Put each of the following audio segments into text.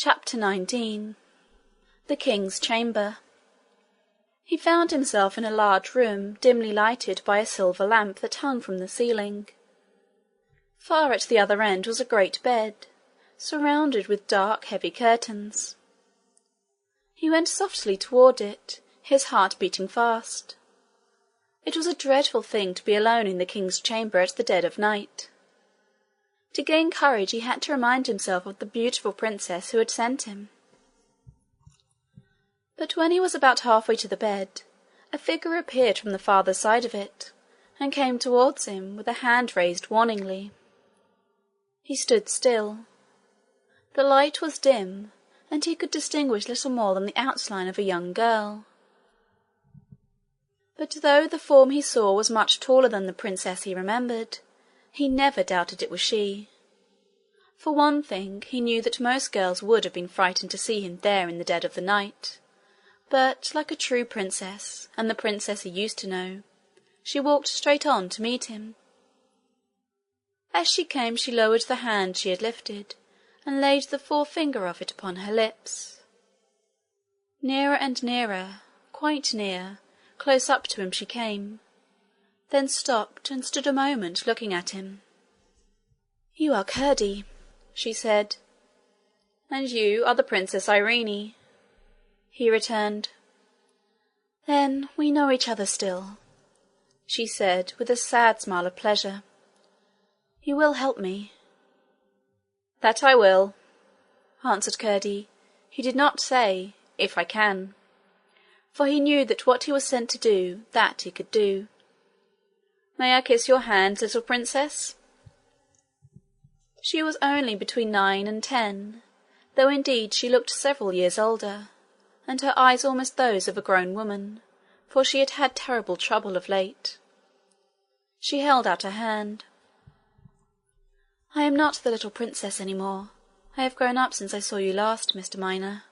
Chapter 19. The King's Chamber. He found himself in a large room dimly lighted by a silver lamp that hung from the ceiling. Far at the other end was a great bed, surrounded with dark, heavy curtains. He went softly toward it, his heart beating fast. It was a dreadful thing to be alone in the king's chamber at the dead of night. To gain courage he had to remind himself of the beautiful princess who had sent him. But when he was about halfway to the bed, a figure appeared from the farther side of it, and came towards him with a hand raised warningly. He stood still. The light was dim, and he could distinguish little more than the outline of a young girl. But though the form he saw was much taller than the princess he remembered, he never doubted it was she. For one thing, he knew that most girls would have been frightened to see him there in the dead of the night, but, like a true princess, and the princess he used to know, she walked straight on to meet him. As she came she lowered the hand she had lifted, and laid the forefinger of it upon her lips. Nearer and nearer, quite near, close up to him she came, then stopped and stood a moment looking at him. "You are Curdie," she said. "And you are the Princess Irene," he returned. "Then we know each other still," she said, with a sad smile of pleasure. "You will help me?" "That I will," answered Curdie. He did not say, "if I can," for he knew that what he was sent to do, that he could do. "May I kiss your hand, little princess?" She was only between 9 and 10, though indeed she looked several years older, and her eyes almost those of a grown woman, for she had had terrible trouble of late. She held out her hand. "I am not the little princess any more. I have grown up since I saw you last, Mr. Miner."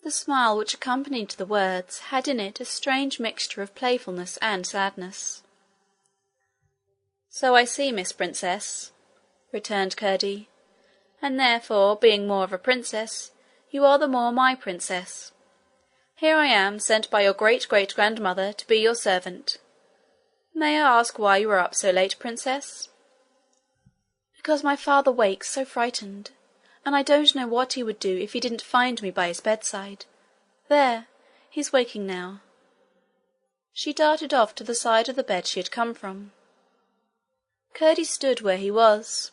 The smile which accompanied the words had in it a strange mixture of playfulness and sadness. "So I see, Miss Princess," returned Curdie, "and therefore, being more of a princess, you are the more my princess. Here I am, sent by your great-great-grandmother to be your servant. May I ask why you are up so late, princess?" "Because my father wakes so frightened, and I don't know what he would do if he didn't find me by his bedside. There, he's waking now." She darted off to the side of the bed she had come from. Curdie stood where he was.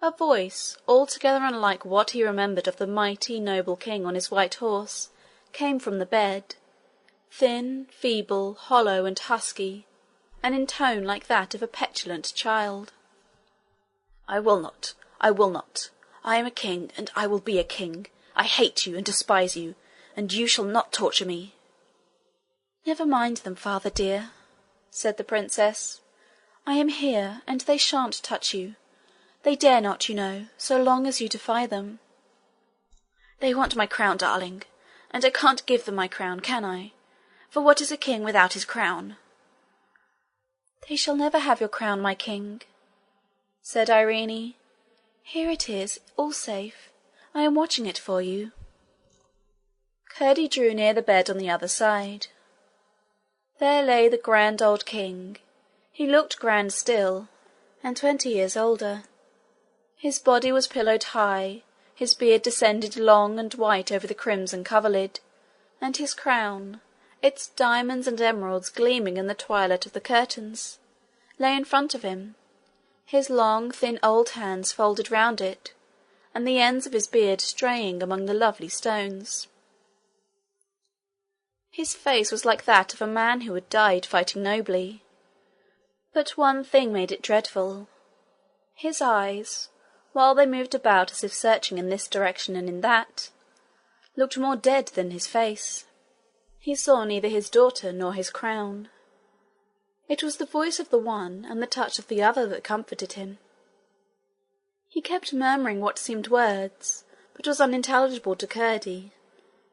A voice, altogether unlike what he remembered of the mighty, noble king on his white horse, came from the bed, thin, feeble, hollow, and husky, and in tone like that of a petulant child. "I will not. I will not. I am a king, and I will be a king. I hate you and despise you, and you shall not torture me." "Never mind them, father dear," said the princess. "I am here, and they shan't touch you. They dare not, you know, so long as you defy them." "They want my crown, darling, and I can't give them my crown, can I? For what is a king without his crown?" "They shall never have your crown, my king," said Irene. "Here it is, all safe. I am watching it for you." Curdie drew near the bed on the other side. There lay the grand old king. He looked grand still, and 20 years older. His body was pillowed high, his beard descended long and white over the crimson coverlid, and his crown, its diamonds and emeralds gleaming in the twilight of the curtains, lay in front of him, his long thin old hands folded round it, and the ends of his beard straying among the lovely stones. His face was like that of a man who had died fighting nobly, but one thing made it dreadful. His eyes, while they moved about as if searching in this direction and in that, looked more dead than his face. He saw neither his daughter nor his crown. It was the voice of the one and the touch of the other that comforted him. He kept murmuring what seemed words, but was unintelligible to Curdie,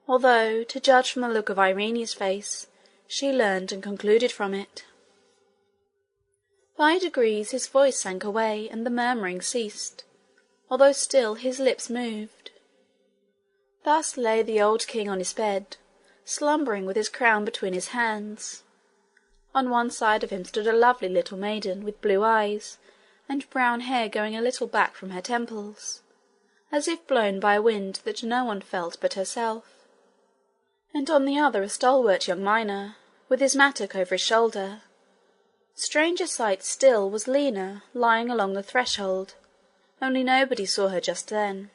although, to judge from the look of Irene's face, she learned and concluded from it. By degrees his voice sank away, and the murmuring ceased. although still his lips moved. Thus lay the old king on his bed, slumbering with his crown between his hands. On one side of him stood a lovely little maiden, with blue eyes, and brown hair going a little back from her temples, as if blown by a wind that no one felt but herself, and on the other a stalwart young miner, with his mattock over his shoulder. Stranger sight still was Lena lying along the threshold, only nobody saw her just then.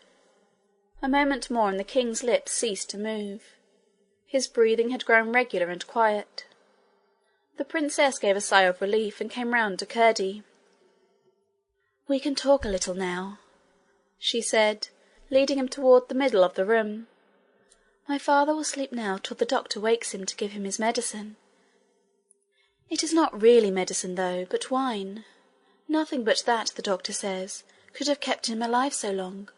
A moment more and the king's lips ceased to move. His breathing had grown regular and quiet. The princess gave a sigh of relief and came round to Curdie. "We can talk a little now," she said, leading him toward the middle of the room. "My father will sleep now till the doctor wakes him to give him his medicine. It is not really medicine, though, but wine. Nothing but that, the doctor says, could have kept him alive so long.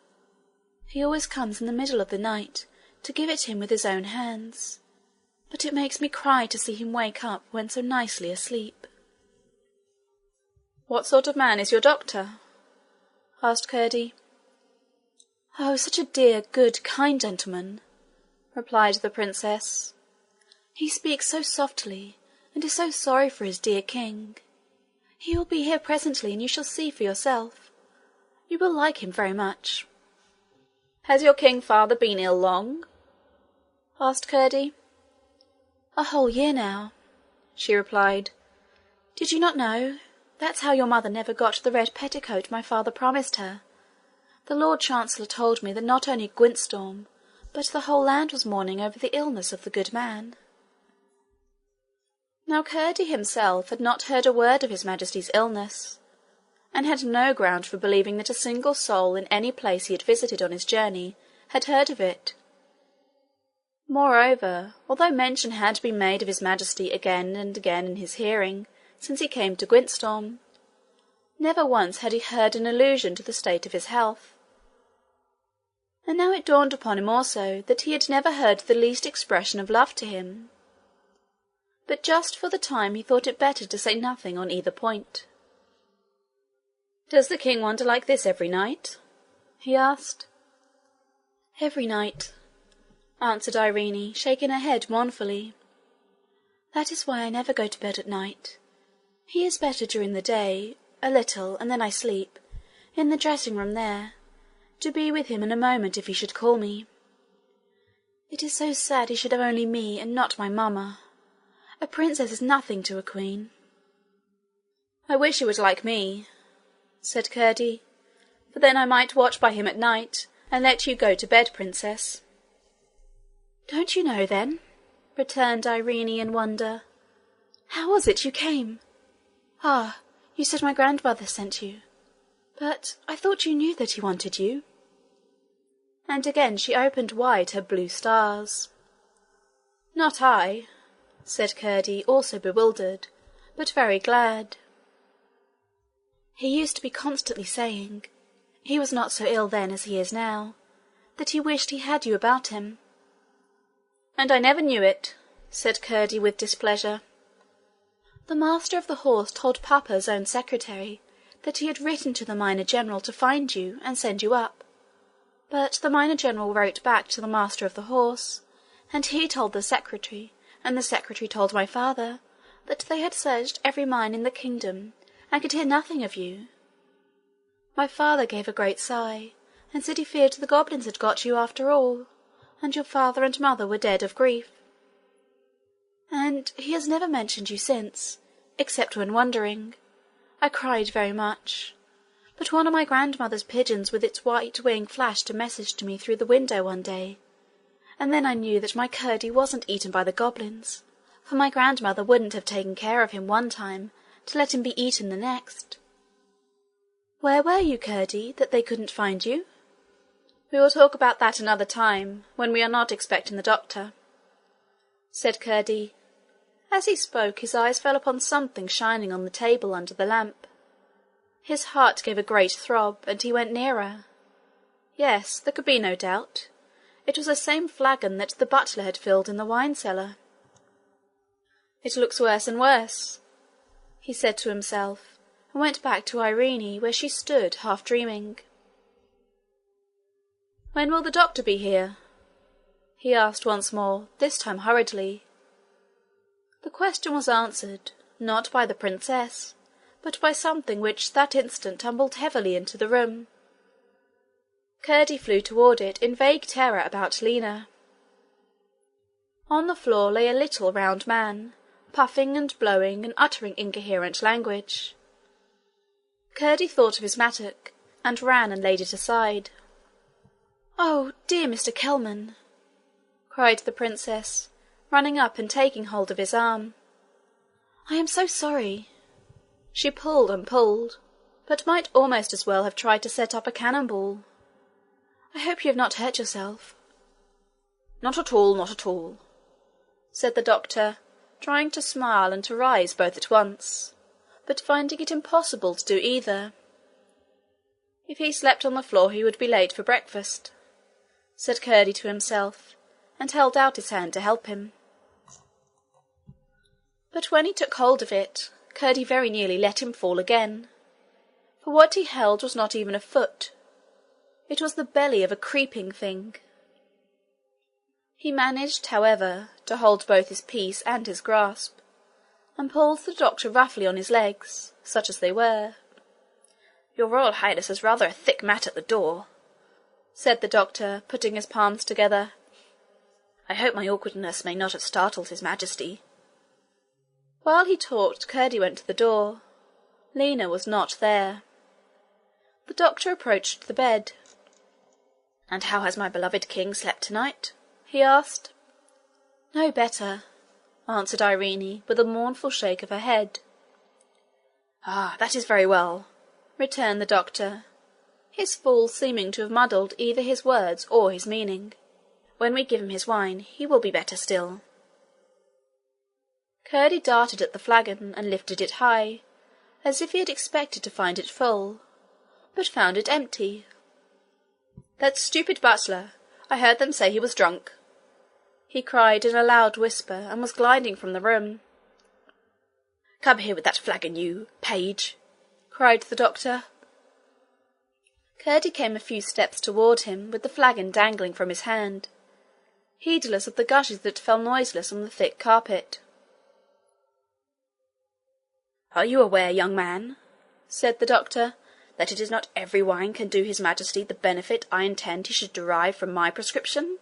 He always comes in the middle of the night to give it him with his own hands, but it makes me cry to see him wake up when so nicely asleep." "What sort of man is your doctor?" asked Curdie. "Oh, such a dear, good, kind gentleman," replied the princess. "He speaks so softly, and is so sorry for his dear king. He will be here presently, and you shall see for yourself. You will like him very much." "Has your king father been ill long?" asked Curdie. "A whole year now," she replied. "Did you not know? That's how your mother never got the red petticoat my father promised her. The Lord Chancellor told me that not only Gwyntystorm, but the whole land was mourning over the illness of the good man." Now Curdie himself had not heard a word of his Majesty's illness, and had no ground for believing that a single soul in any place he had visited on his journey had heard of it. Moreover, although mention had been made of his Majesty again and again in his hearing since he came to Gwyntystorm, never once had he heard an allusion to the state of his health. And now it dawned upon him also that he had never heard the least expression of love to him. But just for the time he thought it better to say nothing on either point. "Does the king wander like this every night?" he asked. "Every night," answered Irene, shaking her head mournfully. "That is why I never go to bed at night. He is better during the day, a little, and then I sleep, in the dressing-room there, to be with him in a moment if he should call me. It is so sad he should have only me and not my mamma. A princess is nothing to a queen." "I wish you would like me," said Curdie, "for then I might watch by him at night, and let you go to bed, princess." "Don't you know, then?" returned Irene in wonder. "How was it you came? Ah, you said my grandmother sent you. But I thought you knew that he wanted you." And again she opened wide her blue stars. "Not I," said Curdie, also bewildered, but very glad. "He used to be constantly saying, he was not so ill then as he is now, that he wished he had you about him." "And I never knew it," said Curdie with displeasure. "The master of the horse told papa's own secretary that he had written to the miner general to find you and send you up, but the miner general wrote back to the master of the horse, and he told the secretary, and the secretary told my father, that they had searched every mine in the kingdom and could hear nothing of you. My father gave a great sigh, and said he feared the goblins had got you after all, and your father and mother were dead of grief. And he has never mentioned you since, except when wandering. I cried very much, but one of my grandmother's pigeons with its white wing flashed a message to me through the window one day, and then I knew that my Curdie wasn't eaten by the goblins, for my grandmother wouldn't have taken care of him one time to let him be eaten the next." "Where were you, Curdie, that they couldn't find you?" "We will talk about that another time, when we are not expecting the doctor," said Curdie. As he spoke, his eyes fell upon something shining on the table under the lamp. His heart gave a great throb, and he went nearer. Yes, there could be no doubt. It was the same flagon that the butler had filled in the wine cellar. "It looks worse and worse," he said to himself, and went back to Irene, where she stood half dreaming. "When will the doctor be here?" he asked once more, this time hurriedly. The question was answered, not by the princess, but by something which that instant tumbled heavily into the room. Curdie flew toward it in vague terror about Lena. On the floor lay a little round man, puffing and blowing and uttering incoherent language. Curdie thought of his mattock, and ran and laid it aside. "Oh, dear Mr. Kelman!" cried the princess, running up and taking hold of his arm. "I am so sorry." She pulled and pulled, but might almost as well have tried to set up a cannon-ball. "I hope you have not hurt yourself." "Not at all, not at all," said the doctor, trying to smile and to rise both at once, but finding it impossible to do either. If he slept on the floor he would be late for breakfast, said Curdie to himself, and held out his hand to help him. But when he took hold of it, Curdie very nearly let him fall again, for what he held was not even a foot. It was the belly of a creeping thing. He managed, however, to hold both his peace and his grasp, and pulled the doctor roughly on his legs, such as they were. "Your Royal Highness has rather a thick mat at the door," said the doctor, putting his palms together. "I hope my awkwardness may not have startled his Majesty." While he talked, Curdie went to the door. Lena was not there. The doctor approached the bed. "And how has my beloved king slept tonight?" he asked. "No better," answered Irene, with a mournful shake of her head. "Ah, that is very well," returned the doctor, his fall seeming to have muddled either his words or his meaning. "When we give him his wine, he will be better still." Curdie darted at the flagon and lifted it high, as if he had expected to find it full, but found it empty. "That stupid butler! I heard them say he was drunk," he cried in a loud whisper, and was gliding from the room. "Come here with that flagon, you page!" cried the doctor. Curdie came a few steps toward him, with the flagon dangling from his hand, heedless of the gushes that fell noiseless on the thick carpet. "Are you aware, young man," said the doctor, "that it is not every wine can do his Majesty the benefit I intend he should derive from my prescription?"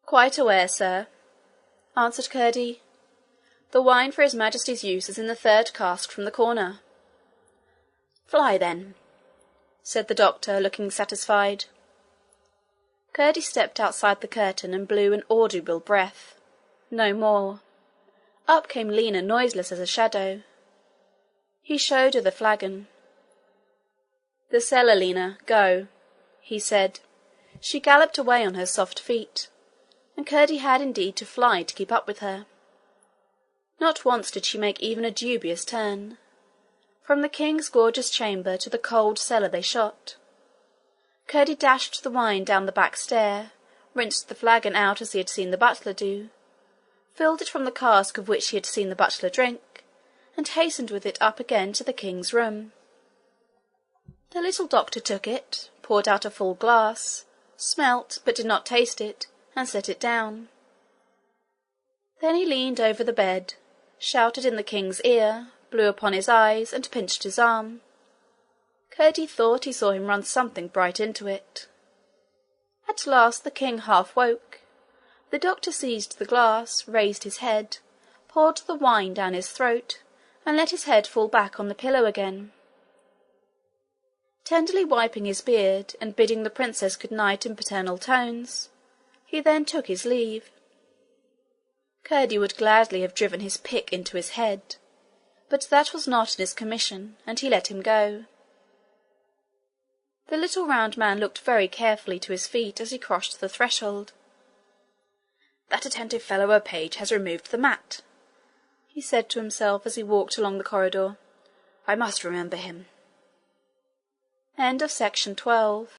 "Quite aware, sir," answered Curdie. "The wine for his Majesty's use is in the third cask from the corner." "Fly, then," said the doctor, looking satisfied. Curdie stepped outside the curtain and blew an audible breath. No more. Up came Lena, noiseless as a shadow. He showed her the flagon. "The cellar, Lena, go," he said. She galloped away on her soft feet, and Curdie had indeed to fly to keep up with her. Not once did she make even a dubious turn. From the king's gorgeous chamber to the cold cellar they shot. Curdie dashed the wine down the back stair, rinsed the flagon out as he had seen the butler do, filled it from the cask of which he had seen the butler drink, and hastened with it up again to the king's room. The little doctor took it, poured out a full glass, smelt but did not taste it, and set it down. Then he leaned over the bed, shouted in the king's ear, blew upon his eyes, and pinched his arm. Curdie thought he saw him run something bright into it. At last the king half woke. The doctor seized the glass, raised his head, poured the wine down his throat, and let his head fall back on the pillow again. Tenderly wiping his beard, and bidding the princess good night in paternal tones, he then took his leave. Curdie would gladly have driven his pick into his head, but that was not in his commission, and he let him go. The little round man looked very carefully to his feet as he crossed the threshold. "That attentive fellow a page has removed the mat," he said to himself as he walked along the corridor. "I must remember him." Section 12